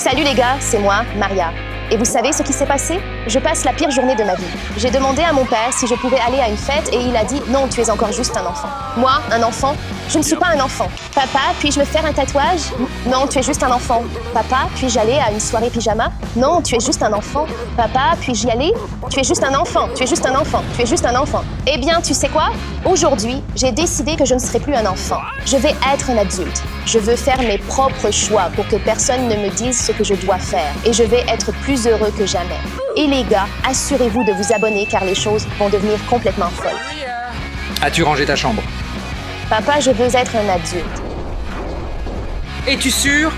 Salut les gars, c'est moi, Maria. Et vous savez ce qui s'est passé? Je passe la pire journée de ma vie. J'ai demandé à mon père si je pouvais aller à une fête et il a dit « Non, tu es encore juste un enfant. » Moi, un enfant? Je ne suis pas un enfant. Papa, puis-je me faire un tatouage? Non, tu es juste un enfant. Papa, puis-je aller à une soirée pyjama? Non, tu es juste un enfant. Papa, puis-je y aller? Tu es juste un enfant, tu es juste un enfant, tu es juste un enfant. Eh bien, tu sais quoi? Aujourd'hui, j'ai décidé que je ne serai plus un enfant. Je vais être un adulte. Je veux faire mes propres choix pour que personne ne me dise ce que je dois faire. Et je vais être plus heureux que jamais. Et les gars, assurez-vous de vous abonner car les choses vont devenir complètement folles. As-tu rangé ta chambre? Papa, je veux être un adulte. Es-tu sûr?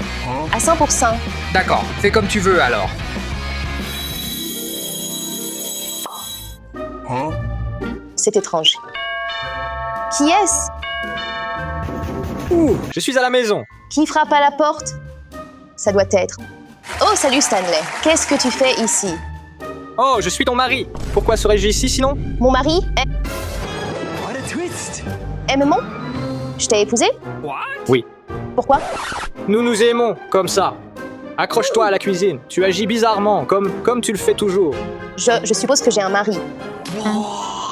À 100%. D'accord, fais comme tu veux alors. C'est étrange. Qui est-ce? Ouh, je suis à la maison. Qui frappe à la porte? Ça doit être... Oh, salut Stanley. Qu'est-ce que tu fais ici? Oh, je suis ton mari. Pourquoi serais-je ici sinon? Mon mari aime-moi? Je t'ai épousé? Oui. Pourquoi? Nous nous aimons, comme ça. Accroche-toi à la cuisine. Tu agis bizarrement, comme tu le fais toujours. Je suppose que j'ai un mari.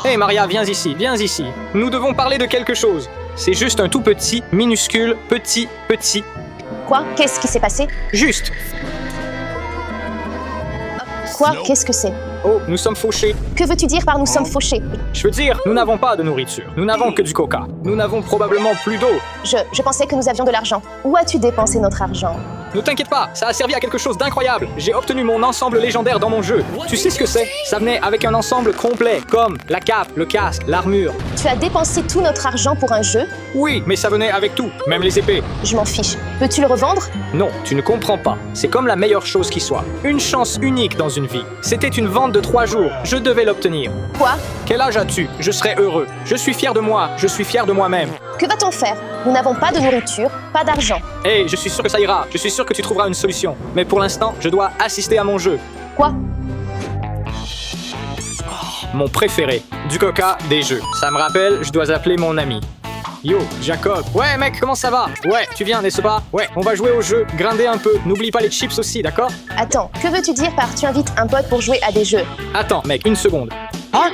Hé Maria, viens ici, viens ici. Nous devons parler de quelque chose. C'est juste un tout petit, minuscule, petit. Quoi? Qu'est-ce qui s'est passé? Juste. Quoi? Qu'est-ce que c'est? Oh, nous sommes fauchés. Que veux-tu dire par nous sommes fauchés? Je veux dire, nous n'avons pas de nourriture. Nous n'avons que du coca. Nous n'avons probablement plus d'eau. Je pensais que nous avions de l'argent. Où as-tu dépensé notre argent? Ne t'inquiète pas, ça a servi à quelque chose d'incroyable. J'ai obtenu mon ensemble légendaire dans mon jeu. Tu sais ce que c'est? Ça venait avec un ensemble complet, comme la cape, le casque, l'armure. Tu as dépensé tout notre argent pour un jeu? Oui, mais ça venait avec tout, même les épées. Je m'en fiche. Peux-tu le revendre? Non, tu ne comprends pas. C'est comme la meilleure chose qui soit. Une chance unique dans une vie. C'était une vente de 3 jours. Je devais l'obtenir. Quoi? Quel âge as-tu? Je serai heureux. Je suis fier de moi. Je suis fier de moi-même. Que va-t-on faire? Nous n'avons pas de nourriture, pas d'argent. Hey, je suis sûr que ça ira. Je suis sûr que tu trouveras une solution. Mais pour l'instant, je dois assister à mon jeu. Quoi? Mon préféré. Du coca, des jeux. Ça me rappelle, je dois appeler mon ami. Yo, Jacob. Ouais, mec, comment ça va? Ouais, tu viens, n'est-ce pas? Ouais, on va jouer au jeu, grinder un peu. N'oublie pas les chips aussi, d'accord? Attends, que veux-tu dire par tu invites un pote pour jouer à des jeux? Attends, mec, une seconde.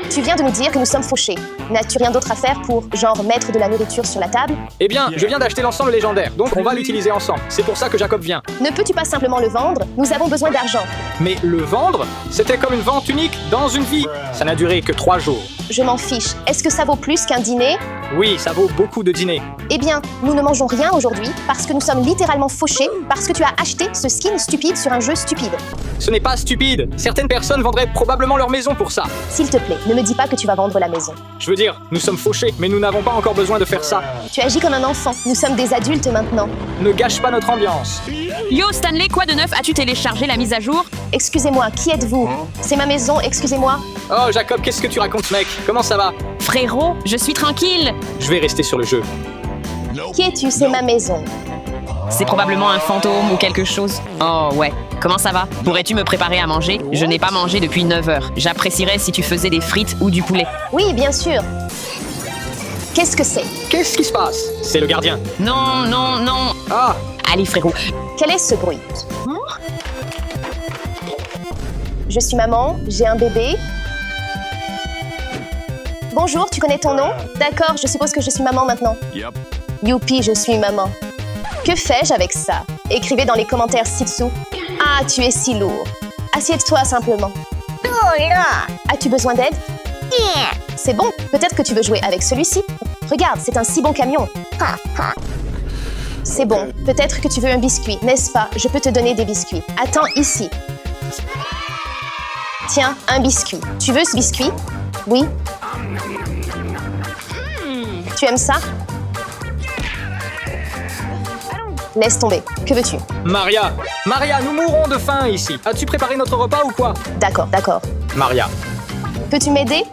Tu viens de nous dire que nous sommes fauchés. N'as-tu rien d'autre à faire pour, genre, mettre de la nourriture sur la table? Eh bien, je viens d'acheter l'ensemble légendaire, donc on va l'utiliser ensemble. C'est pour ça que Jacob vient. Ne peux-tu pas simplement le vendre? Nous avons besoin d'argent. Mais le vendre? C'était comme une vente unique dans une vie. Ça n'a duré que 3 jours. Je m'en fiche. Est-ce que ça vaut plus qu'un dîner? Oui, ça vaut beaucoup de dîners. Eh bien, nous ne mangeons rien aujourd'hui parce que nous sommes littéralement fauchés parce que tu as acheté ce skin stupide sur un jeu stupide. Ce n'est pas stupide. Certaines personnes vendraient probablement leur maison pour ça. S'il te plaît, ne me dis pas que tu vas vendre la maison. Je veux dire, nous sommes fauchés, mais nous n'avons pas encore besoin de faire ça. Tu agis comme un enfant. Nous sommes des adultes maintenant. Ne gâche pas notre ambiance. Yo Stanley, quoi de neuf? As-tu téléchargé la mise à jour? Excusez-moi, qui êtes-vous? C'est ma maison, excusez-moi. Oh, Jacob, qu'est-ce que tu racontes, mec? Comment ça va? Frérot, je suis tranquille. Je vais rester sur le jeu. Qui es-tu? C'est ma maison. C'est probablement un fantôme ou quelque chose. Oh ouais, comment ça va? Pourrais-tu me préparer à manger? Je n'ai pas mangé depuis 9 heures. J'apprécierais si tu faisais des frites ou du poulet. Oui, bien sûr. Qu'est-ce que c'est? Qu'est-ce qui se passe? C'est le gardien. Non, non, non. Ah! Allez frérot. Quel est ce bruit? Je suis maman, j'ai un bébé. Bonjour, tu connais ton nom? D'accord, je suppose que je suis maman maintenant. Youpi, je suis maman. Que fais-je avec ça? Écrivez dans les commentaires ci-dessous. Ah, tu es si lourd. Assieds-toi simplement. As-tu besoin d'aide? C'est bon, peut-être que tu veux jouer avec celui-ci. Regarde, c'est un si bon camion. C'est bon, peut-être que tu veux un biscuit, n'est-ce pas? Je peux te donner des biscuits. Attends ici. Tiens, un biscuit. Tu veux ce biscuit? Oui. Tu aimes ça? Laisse tomber. Que veux-tu? Maria! Maria, nous mourrons de faim ici. As-tu préparé notre repas ou quoi? D'accord, d'accord. Maria. Peux-tu m'aider?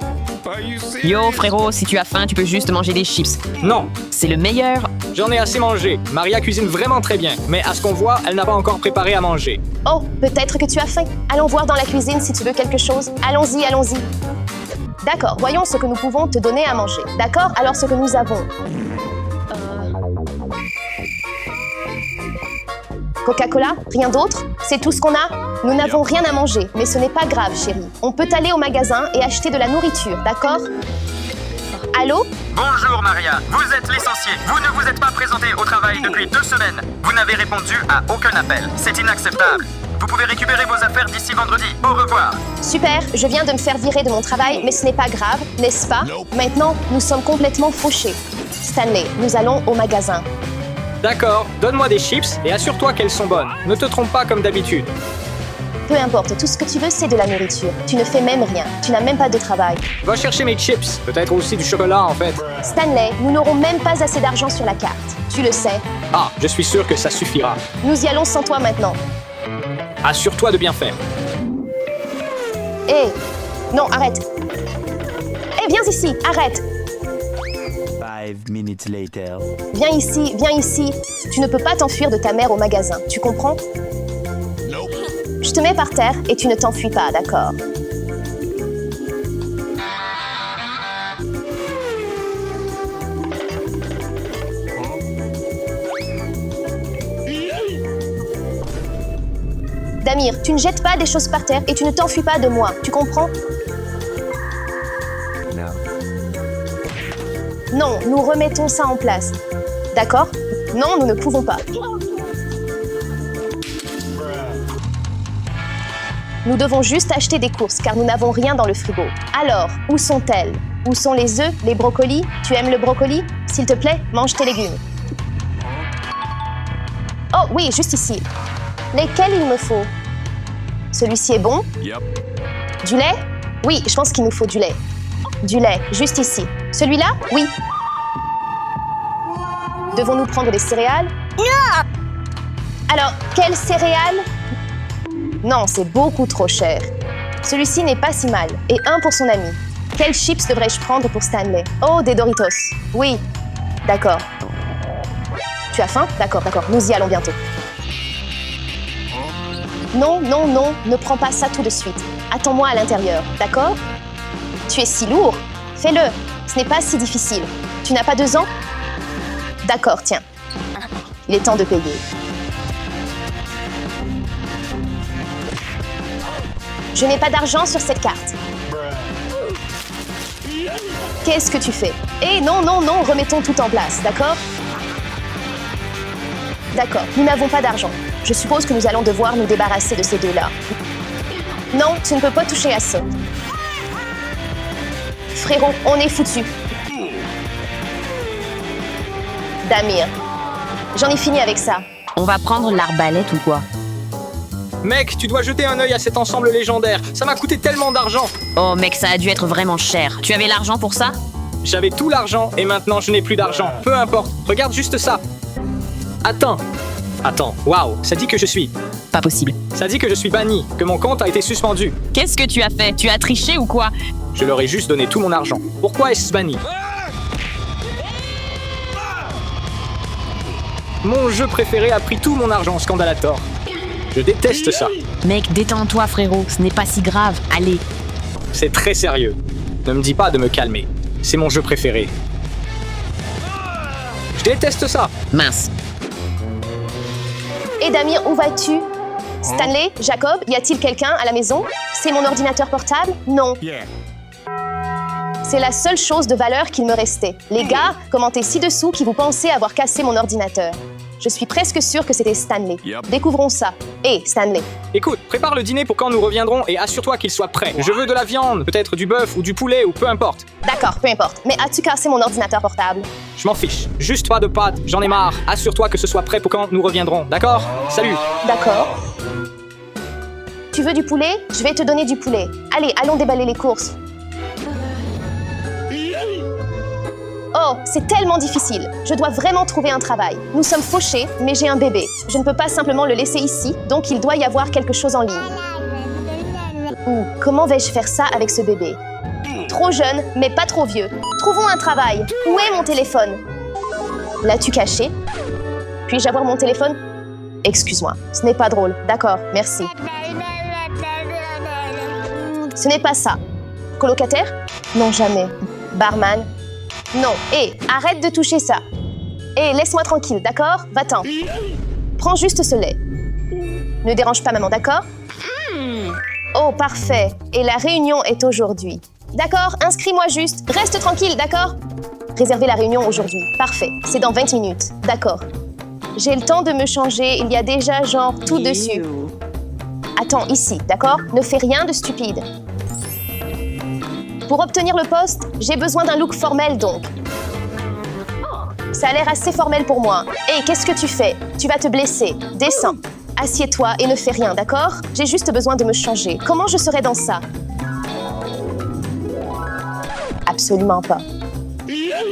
Yo frérot, si tu as faim, tu peux juste manger des chips. Non, C'est le meilleur. j'en ai assez mangé. Maria cuisine vraiment très bien, mais à ce qu'on voit, elle n'a pas encore préparé à manger. Oh, peut-être que tu as faim. Allons voir dans la cuisine si tu veux quelque chose. Allons-y, allons-y. D'accord, voyons ce que nous pouvons te donner à manger. D'accord, alors ce que nous avons. Coca-Cola? Rien d'autre? C'est tout ce qu'on a? Nous n'avons rien à manger, mais ce n'est pas grave, chérie. On peut aller au magasin et acheter de la nourriture, d'accord? Allô? Bonjour Maria, vous êtes licenciée. Vous ne vous êtes pas présentée au travail depuis 2 semaines. Vous n'avez répondu à aucun appel. C'est inacceptable. Vous pouvez récupérer vos affaires d'ici vendredi. Au revoir. Super, je viens de me faire virer de mon travail, mais ce n'est pas grave, n'est-ce pas? Maintenant, nous sommes complètement fauchés. Stanley, nous allons au magasin. D'accord, donne-moi des chips et assure-toi qu'elles sont bonnes. Ne te trompe pas comme d'habitude. Peu importe, tout ce que tu veux, c'est de la nourriture. Tu ne fais même rien. Tu n'as même pas de travail. Va chercher mes chips, peut-être aussi du chocolat en fait. Stanley, nous n'aurons même pas assez d'argent sur la carte. Tu le sais. Ah, je suis sûr que ça suffira. Nous y allons sans toi maintenant. Assure-toi de bien faire. Hé! Non, arrête. Hé, viens ici, arrête. 5 minutes later. Viens ici, viens ici. Tu ne peux pas t'enfuir de ta mère au magasin, tu comprends? Je te mets par terre et tu ne t'enfuis pas, d'accord? Damir, tu ne jettes pas des choses par terre et tu ne t'enfuis pas de moi, tu comprends? Non, nous remettons ça en place. D'accord? Non, nous ne pouvons pas. Nous devons juste acheter des courses car nous n'avons rien dans le frigo. Alors, où sont-elles? Où sont les œufs, les brocolis? Tu aimes le brocoli? S'il te plaît, mange tes légumes. Oh oui, juste ici. Lesquels il me faut? Celui-ci est bon? Du lait? Oui, je pense qu'il nous faut du lait. Du lait, juste ici. Celui-là? Oui. Devons-nous prendre des céréales? Alors, quelles céréales? Non, c'est beaucoup trop cher. Celui-ci n'est pas si mal. Et un pour son ami. Quelles chips devrais-je prendre pour Stanley? Oh, des Doritos. Oui. D'accord. Tu as faim? D'accord, d'accord. Nous y allons bientôt. Non, non, non. Ne prends pas ça tout de suite. Attends-moi à l'intérieur. D'accord? Tu es si lourd. Fais-le. Ce n'est pas si difficile. Tu n'as pas 2 ans? D'accord, tiens. Il est temps de payer. Je n'ai pas d'argent sur cette carte. Qu'est-ce que tu fais? Eh non, non, non, remettons tout en place, d'accord? D'accord, nous n'avons pas d'argent. Je suppose que nous allons devoir nous débarrasser de ces deux-là. Non, tu ne peux pas toucher à ça. Frérot, on est foutus. Damir, j'en ai fini avec ça. On va prendre l'arbalète ou quoi? Mec, tu dois jeter un œil à cet ensemble légendaire. Ça m'a coûté tellement d'argent. Oh mec, ça a dû être vraiment cher. Tu avais l'argent pour ça? J'avais tout l'argent et maintenant je n'ai plus d'argent. Peu importe, regarde juste ça. Attends, waouh, ça dit que je suis... Pas possible. Ça dit que je suis banni, que mon compte a été suspendu. Qu'est-ce que tu as fait? Tu as triché ou quoi? Je leur ai juste donné tout mon argent. Pourquoi est-ce banni? Mon jeu préféré a pris tout mon argent, Scandalator. Je déteste ça. Mec, détends-toi frérot, ce n'est pas si grave. Allez. C'est très sérieux. Ne me dis pas de me calmer. C'est mon jeu préféré. Je déteste ça. Mince. Et Damir, où vas-tu? Stanley, Jacob, y a-t-il quelqu'un à la maison? C'est mon ordinateur portable? Non. C'est la seule chose de valeur qu'il me restait. Les gars, commentez ci-dessous qui vous pensez avoir cassé mon ordinateur. Je suis presque sûre que c'était Stanley. Découvrons ça. Hé, Stanley. Écoute, prépare le dîner pour quand nous reviendrons et assure-toi qu'il soit prêt. Je veux de la viande, peut-être du bœuf ou du poulet ou peu importe. D'accord, peu importe. Mais as-tu cassé mon ordinateur portable? Je m'en fiche. Juste pas de pâtes, j'en ai marre. Assure-toi que ce soit prêt pour quand nous reviendrons, d'accord? Salut. D'accord. Tu veux du poulet? Je vais te donner du poulet. Allez, allons déballer les courses. Oh, c'est tellement difficile. Je dois vraiment trouver un travail. Nous sommes fauchés, mais j'ai un bébé. Je ne peux pas simplement le laisser ici, donc il doit y avoir quelque chose en ligne. Comment vais-je faire ça avec ce bébé? Trop jeune, mais pas trop vieux. Trouvons un travail. Où est mon téléphone? L'as-tu caché? Puis-je avoir mon téléphone? Excuse-moi, ce n'est pas drôle. D'accord, merci. Ce n'est pas ça. Colocataire? Non, jamais. Barman? Non. Hé, arrête de toucher ça. Hé, laisse-moi tranquille, d'accord? Va-t'en. Prends juste ce lait. Ne dérange pas maman, d'accord? Oh, parfait. Et la réunion est aujourd'hui. D'accord, inscris-moi juste. Reste tranquille, d'accord? Réservez la réunion aujourd'hui. Parfait. C'est dans 20 minutes. D'accord. J'ai le temps de me changer. Il y a déjà genre tout dessus. Attends, ici, d'accord? Ne fais rien de stupide. Pour obtenir le poste, j'ai besoin d'un look formel donc. Ça a l'air assez formel pour moi. Hé, qu'est-ce que tu fais? Tu vas te blesser. Descends. Assieds-toi et ne fais rien, d'accord? J'ai juste besoin de me changer. Comment je serais dans ça? Absolument pas.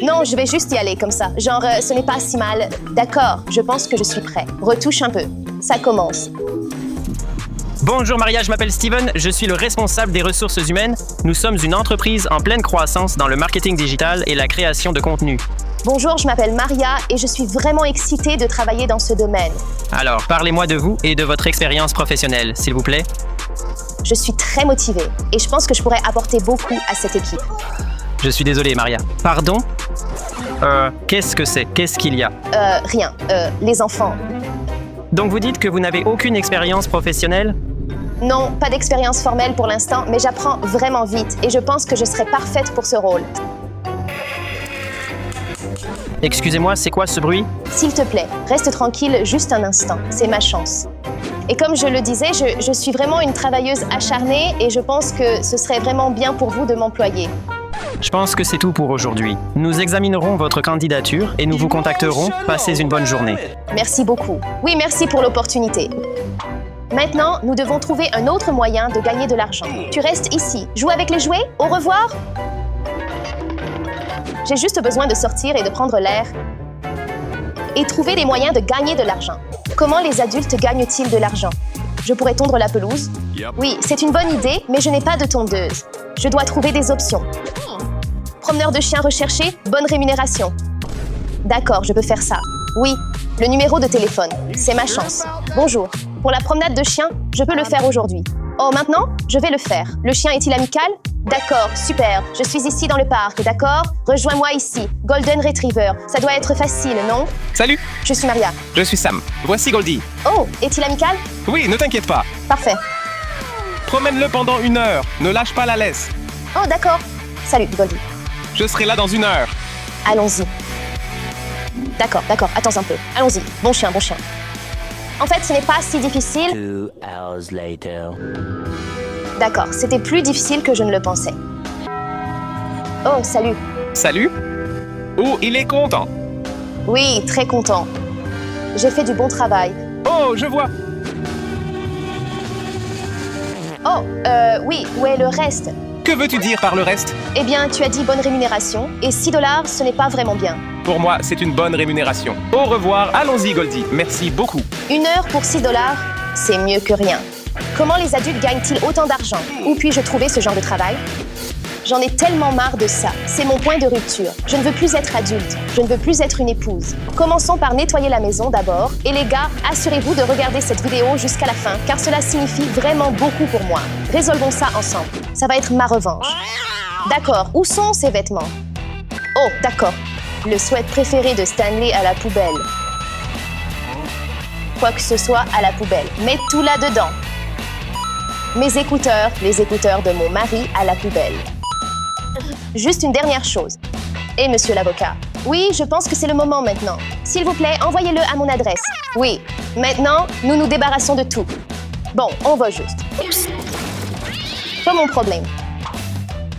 Non, je vais juste y aller comme ça. Genre, ce n'est pas si mal. D'accord, je pense que je suis prêt. Retouche un peu. Ça commence. Bonjour Maria, je m'appelle Steven, je suis le responsable des ressources humaines. Nous sommes une entreprise en pleine croissance dans le marketing digital et la création de contenu. Bonjour, je m'appelle Maria et je suis vraiment excitée de travailler dans ce domaine. Alors, parlez-moi de vous et de votre expérience professionnelle, s'il vous plaît. Je suis très motivée et je pense que je pourrais apporter beaucoup à cette équipe. Je suis désolé, Maria. Pardon? Qu'est-ce que c'est? Qu'est-ce qu'il y a? Rien. Les enfants. Donc vous dites que vous n'avez aucune expérience professionnelle? Non, pas d'expérience formelle pour l'instant, mais j'apprends vraiment vite et je pense que je serais parfaite pour ce rôle. Excusez-moi, c'est quoi ce bruit? S'il te plaît, reste tranquille juste un instant, c'est ma chance. Et comme je le disais, je suis vraiment une travailleuse acharnée et je pense que ce serait vraiment bien pour vous de m'employer. Je pense que c'est tout pour aujourd'hui. Nous examinerons votre candidature et nous vous contacterons. Passez une bonne journée. Merci beaucoup. Oui, merci pour l'opportunité. Maintenant, nous devons trouver un autre moyen de gagner de l'argent. Tu restes ici. Joue avec les jouets. Au revoir. J'ai juste besoin de sortir et de prendre l'air. Et trouver des moyens de gagner de l'argent. Comment les adultes gagnent-ils de l'argent? Je pourrais tondre la pelouse. Oui, c'est une bonne idée, mais je n'ai pas de tondeuse. Je dois trouver des options. Promeneur de chiens recherché, bonne rémunération. D'accord, je peux faire ça. Oui, le numéro de téléphone. C'est ma chance. Bonjour. Pour la promenade de chien, je peux le faire aujourd'hui. Oh, maintenant, je vais le faire. Le chien est-il amical? D'accord, super. Je suis ici dans le parc, d'accord? Rejoins-moi ici. Golden Retriever. Ça doit être facile, non? Salut, Je suis Maria. je suis Sam. Voici Goldie. Oh, est-il amical? Oui, ne t'inquiète pas. Parfait. Promène-le pendant 1 heure. Ne lâche pas la laisse. Oh, d'accord. Salut, Goldie. Je serai là dans 1 heure. Allons-y. D'accord, attends un peu. Allons-y. Bon chien, bon chien. En fait, ce n'est pas si difficile. 2 hours later. D'accord, c'était plus difficile que je ne le pensais. Oh, salut. Salut. Oh, il est content. Oui, très content. J'ai fait du bon travail. Oh, je vois. Oh, oui, où est le reste? Que veux-tu dire par le reste? Eh bien, tu as dit bonne rémunération, et 6 $, ce n'est pas vraiment bien. Pour moi, c'est une bonne rémunération. Au revoir. Allons-y, Goldie. Merci beaucoup. 1 heure pour 6 $, c'est mieux que rien. Comment les adultes gagnent-ils autant d'argent? Où puis-je trouver ce genre de travail? J'en ai tellement marre de ça. C'est mon point de rupture. Je ne veux plus être adulte. Je ne veux plus être une épouse. Commençons par nettoyer la maison d'abord. Et les gars, assurez-vous de regarder cette vidéo jusqu'à la fin, car cela signifie vraiment beaucoup pour moi. Résolvons ça ensemble. Ça va être ma revanche. D'accord, où sont ces vêtements? Oh, d'accord. Le sweat préféré de Stanley à la poubelle. Quoi que ce soit à la poubelle. Mets tout là-dedans. Mes écouteurs, les écouteurs de mon mari à la poubelle. Juste une dernière chose. Et monsieur l'avocat. Oui, je pense que c'est le moment maintenant. S'il vous plaît, envoyez-le à mon adresse. Oui, maintenant, nous nous débarrassons de tout. Bon, on va juste. Oups. Pas mon problème.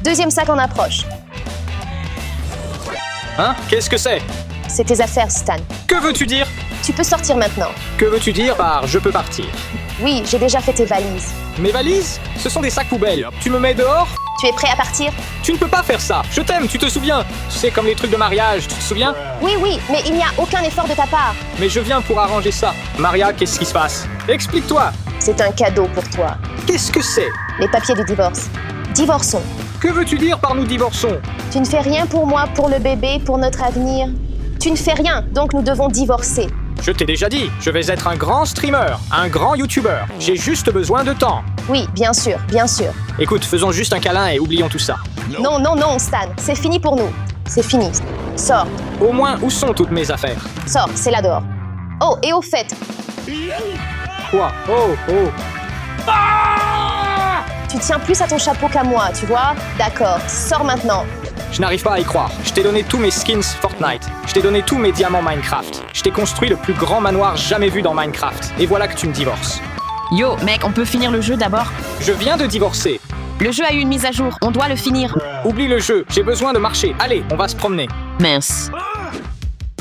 Deuxième sac en approche. Hein? Qu'est-ce que c'est? C'est tes affaires, Stan. Que veux-tu dire? Tu peux sortir maintenant. Que veux-tu dire par je peux partir? Oui, j'ai déjà fait tes valises. Mes valises? Ce sont des sacs poubelles. Tu me mets dehors? Tu es prêt à partir? Tu ne peux pas faire ça. Je t'aime, tu te souviens? Tu sais, comme les trucs de mariage, tu te souviens? Oui, mais il n'y a aucun effort de ta part. Mais je viens pour arranger ça. Maria, qu'est-ce qui se passe? Explique-toi. C'est un cadeau pour toi. Qu'est-ce que c'est? Les papiers du divorce. Divorçons. Que veux-tu dire par nous divorçons? Tu ne fais rien pour moi, pour le bébé, pour notre avenir. Tu ne fais rien, donc nous devons divorcer. Je t'ai déjà dit, je vais être un grand streamer, un grand youtubeur. J'ai juste besoin de temps. Oui, bien sûr, bien sûr. Écoute, faisons juste un câlin et oublions tout ça. Non, Stan, c'est fini pour nous. C'est fini. Sors, Au moins, où sont toutes mes affaires? sors, c'est là dehors. Oh, et au fait, quoi? Oh, oh. Tu tiens plus à ton chapeau qu'à moi, tu vois? D'accord, sors maintenant. Je n'arrive pas à y croire. Je t'ai donné tous mes skins Fortnite. Je t'ai donné tous mes diamants Minecraft. Je t'ai construit le plus grand manoir jamais vu dans Minecraft. Et voilà que tu me divorces. Yo, mec, on peut finir le jeu d'abord? Je viens de divorcer. Le jeu a eu une mise à jour, on doit le finir. Oublie le jeu, j'ai besoin de marcher. Allez, on va se promener. Mince.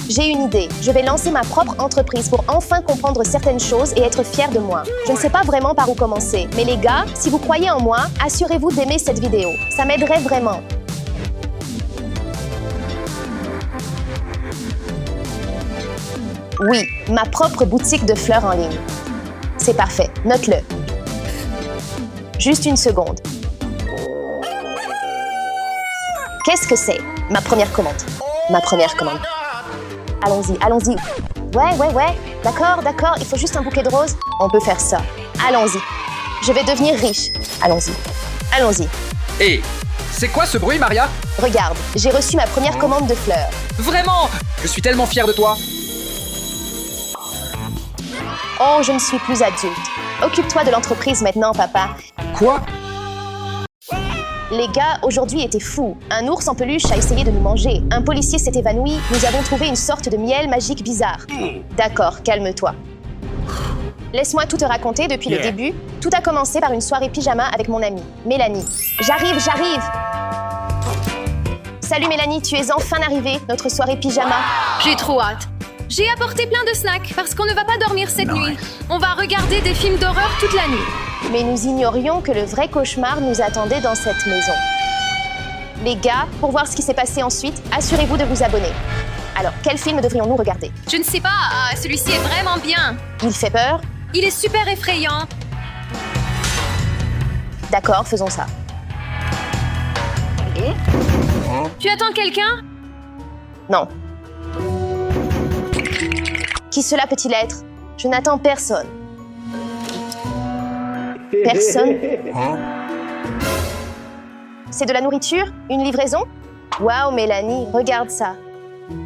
J'ai une idée. Je vais lancer ma propre entreprise pour enfin comprendre certaines choses et être fier de moi. Je ne sais pas vraiment par où commencer, mais les gars, si vous croyez en moi, assurez-vous d'aimer cette vidéo. Ça m'aiderait vraiment. Oui, ma propre boutique de fleurs en ligne. C'est parfait, note-le. Juste une seconde. Qu'est-ce que c'est? Ma première commande. Ma première commande. Allons-y, allons-y. Ouais. D'accord, il faut juste un bouquet de roses. On peut faire ça. Allons-y. Je vais devenir riche. Allons-y. Hé, c'est quoi ce bruit, Maria? Regarde, j'ai reçu ma première commande de fleurs. Vraiment? Je suis tellement fier de toi. Oh, je ne suis plus adulte. Occupe-toi de l'entreprise maintenant, papa. Quoi? Les gars, aujourd'hui était fou. Un ours en peluche a essayé de nous manger. Un policier s'est évanoui. Nous avons trouvé une sorte de miel magique bizarre. D'accord, calme-toi. Laisse-moi tout te raconter depuis le début. Tout a commencé par une soirée pyjama avec mon amie, Mélanie. J'arrive. Salut Mélanie, tu es enfin arrivée, notre soirée pyjama. J'ai trop hâte. J'ai apporté plein de snacks parce qu'on ne va pas dormir cette nuit. On va regarder des films d'horreur toute la nuit. Mais nous ignorions que le vrai cauchemar nous attendait dans cette maison. Les gars, pour voir ce qui s'est passé ensuite, assurez-vous de vous abonner. Alors, quel film devrions-nous regarder? Je ne sais pas, celui-ci est vraiment bien. Il fait peur? Il est super effrayant. D'accord, faisons ça. Tu attends quelqu'un? Non. Qui cela peut-il être? Je n'attends personne. Personne? C'est de la nourriture? Une livraison? Waouh, Mélanie, regarde ça.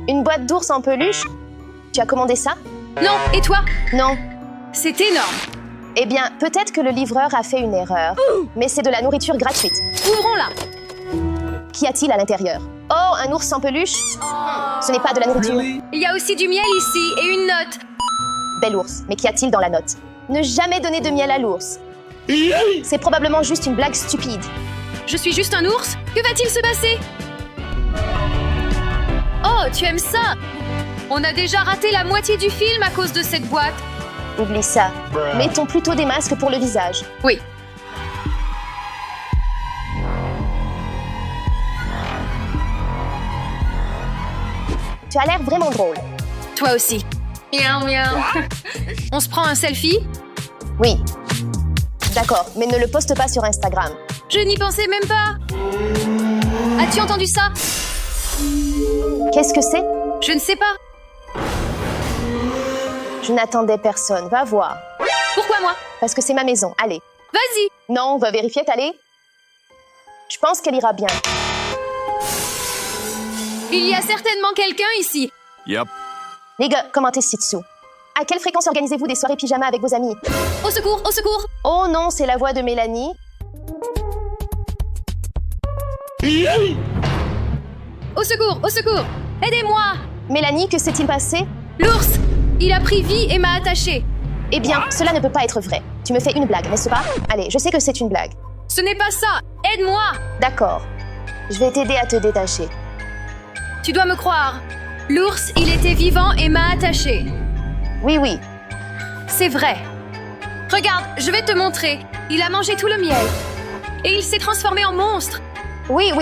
Une boîte d'ours en peluche? Tu as commandé ça? Non, et toi? Non. C'est énorme. Eh bien, peut-être que le livreur a fait une erreur. Mais c'est de la nourriture gratuite. Ouvrons-la. Qu'y a-t-il à l'intérieur? Oh, un ours en peluche? Ce n'est pas de la nourriture. Il y a aussi du miel ici et une note. Bel ours, mais qu'y a-t-il dans la note? Ne jamais donner de miel à l'ours. C'est probablement juste une blague stupide. Je suis juste un ours? Que va-t-il se passer? Oh, tu aimes ça? On a déjà raté la moitié du film à cause de cette boîte. Oublie ça. Mettons plutôt des masques pour le visage. Oui. Tu as l'air vraiment drôle. Toi aussi. Miaou, miaou. On se prend un selfie? Oui. D'accord, mais ne le poste pas sur Instagram. Je n'y pensais même pas. As-tu entendu ça? Qu'est-ce que c'est? Je ne sais pas. Je n'attendais personne. Va voir. Pourquoi moi? Parce que c'est ma maison. Allez. Vas-y. Non, on va vérifier, allez. Je pense qu'elle ira bien. Il y a certainement quelqu'un ici. Les gars, commentez ci-dessous. À quelle fréquence organisez-vous des soirées pyjama avec vos amis? Au secours, au secours. Oh non, c'est la voix de Mélanie. Au secours, au secours. Aidez-moi. Mélanie, que s'est-il passé? L'ours, il a pris vie et m'a attachée. Eh bien, cela ne peut pas être vrai. Tu me fais une blague, n'est-ce pas? Allez, je sais que c'est une blague. Ce n'est pas ça. Aide-moi. D'accord. Je vais t'aider à te détacher. Tu dois me croire. L'ours, il était vivant et m'a attachée. Oui. C'est vrai. Regarde, je vais te montrer. Il a mangé tout le miel. Et il s'est transformé en monstre. Oui.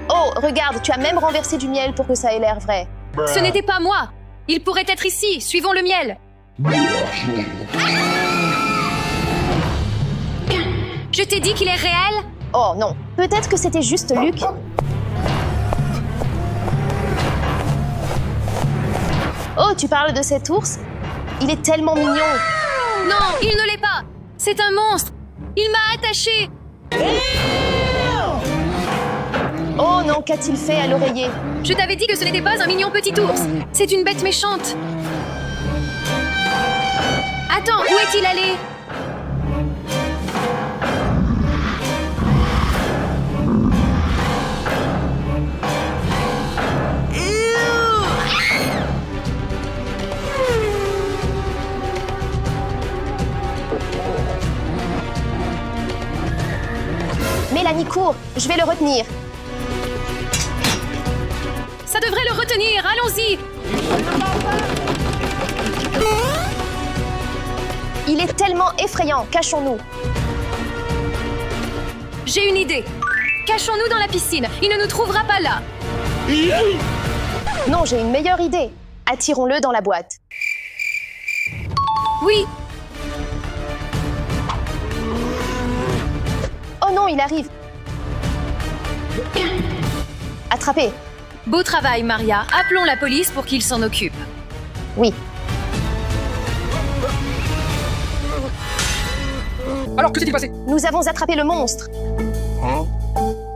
Oh, regarde, tu as même renversé du miel pour que ça ait l'air vrai. Ce n'était pas moi. Il pourrait être ici. Suivons le miel. Je t'ai dit qu'il est réel? Oh non, peut-être que c'était juste Luc. Oh, tu parles de cet ours? Il est tellement mignon. Non, il ne l'est pas. C'est un monstre. Il m'a attachée. Oh non, qu'a-t-il fait à l'oreiller? Je t'avais dit que ce n'était pas un mignon petit ours. C'est une bête méchante. Attends, où est-il allé? Mélanie, cours, je vais le retenir. Ça devrait le retenir, allons-y! Il est tellement effrayant, cachons-nous. J'ai une idée. Cachons-nous dans la piscine, il ne nous trouvera pas là. Non, j'ai une meilleure idée. Attirons-le dans la boîte. Oui, Oh non, il arrive. Attrapé. beau travail, Maria. Appelons la police pour qu'ils s'en occupent. Oui. Alors, que s'est-il passé? Nous avons attrapé le monstre.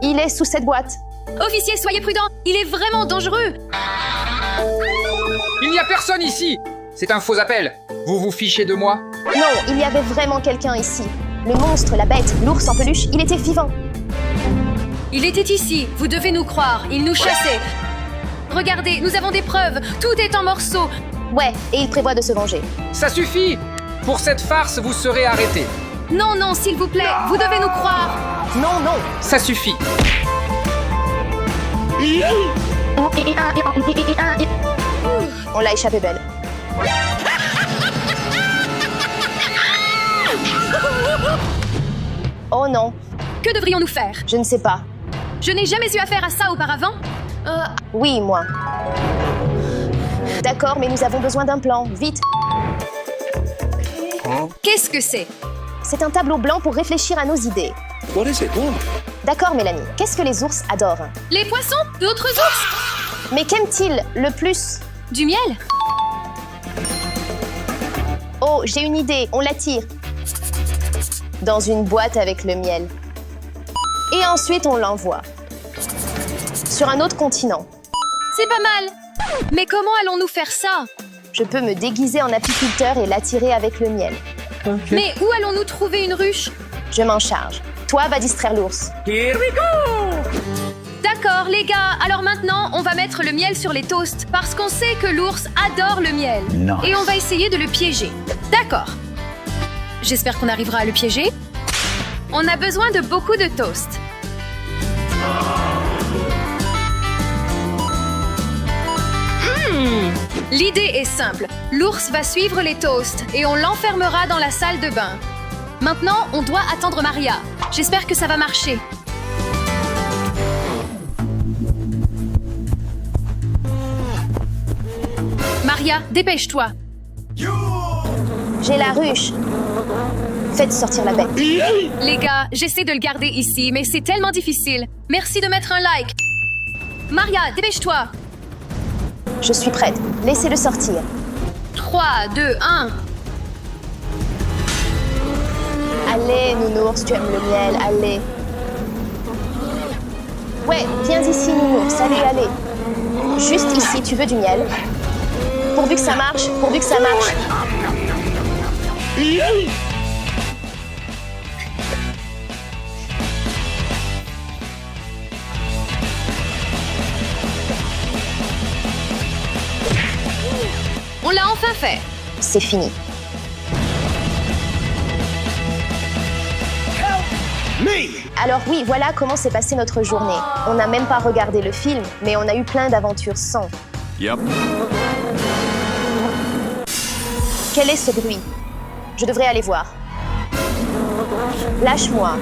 Il est sous cette boîte. Officier, soyez prudent, il est vraiment dangereux. Il n'y a personne ici! C'est un faux appel. Vous vous fichez de moi? Non, il y avait vraiment quelqu'un ici. Le monstre, la bête, l'ours en peluche, il était vivant. Il était ici, vous devez nous croire, il nous chassait. Regardez, nous avons des preuves, tout est en morceaux. Ouais, et il prévoit de se venger. Ça suffit! Pour cette farce, vous serez arrêté. Non, non, s'il vous plaît, vous devez nous croire. Non, non. Ça suffit. On l'a échappé belle. Oh non, Que devrions-nous faire? je ne sais pas. Je n'ai jamais eu affaire à ça auparavant. Oui, moi. D'accord, mais nous avons besoin d'un plan. Vite. Qu'est-ce que c'est? C'est un tableau blanc pour réfléchir à nos idées. D'accord, Mélanie. Qu'est-ce que les ours adorent? Les poissons? D'autres ours? Mais qu'aiment-ils le plus? Du miel? Oh, j'ai une idée. On l'attire. Dans une boîte avec le miel. Et ensuite, on l'envoie. Sur un autre continent. C'est pas mal. Mais comment allons-nous faire ça? Je peux me déguiser en apiculteur et l'attirer avec le miel. Mais où allons-nous trouver une ruche? Je m'en charge. Toi, va distraire l'ours. D'accord, les gars, alors maintenant, on va mettre le miel sur les toasts, parce qu'on sait que l'ours adore le miel. Et on va essayer de le piéger. D'accord. J'espère qu'on arrivera à le piéger. On a besoin de beaucoup de toasts. L'idée est simple. L'ours va suivre les toasts et on l'enfermera dans la salle de bain. Maintenant, on doit attendre Maria. J'espère que ça va marcher. Maria, dépêche-toi. J'ai la ruche. Faites sortir la bête. Les gars, j'essaie de le garder ici, mais c'est tellement difficile. Merci de mettre un like. Maria, dépêche-toi. Je suis prête. Laissez-le sortir. 3, 2, 1. Allez, Nounours, tu aimes le miel. Allez. Ouais, viens ici, Nounours. Allez, allez. Juste ici, tu veux du miel? Pourvu que ça marche, pourvu que ça marche. On l'a enfin fait. C'est fini. Alors oui, voilà comment s'est passée notre journée. On n'a même pas regardé le film, mais on a eu plein d'aventures sans. Quel est ce bruit? Je devrais aller voir. Lâche-moi.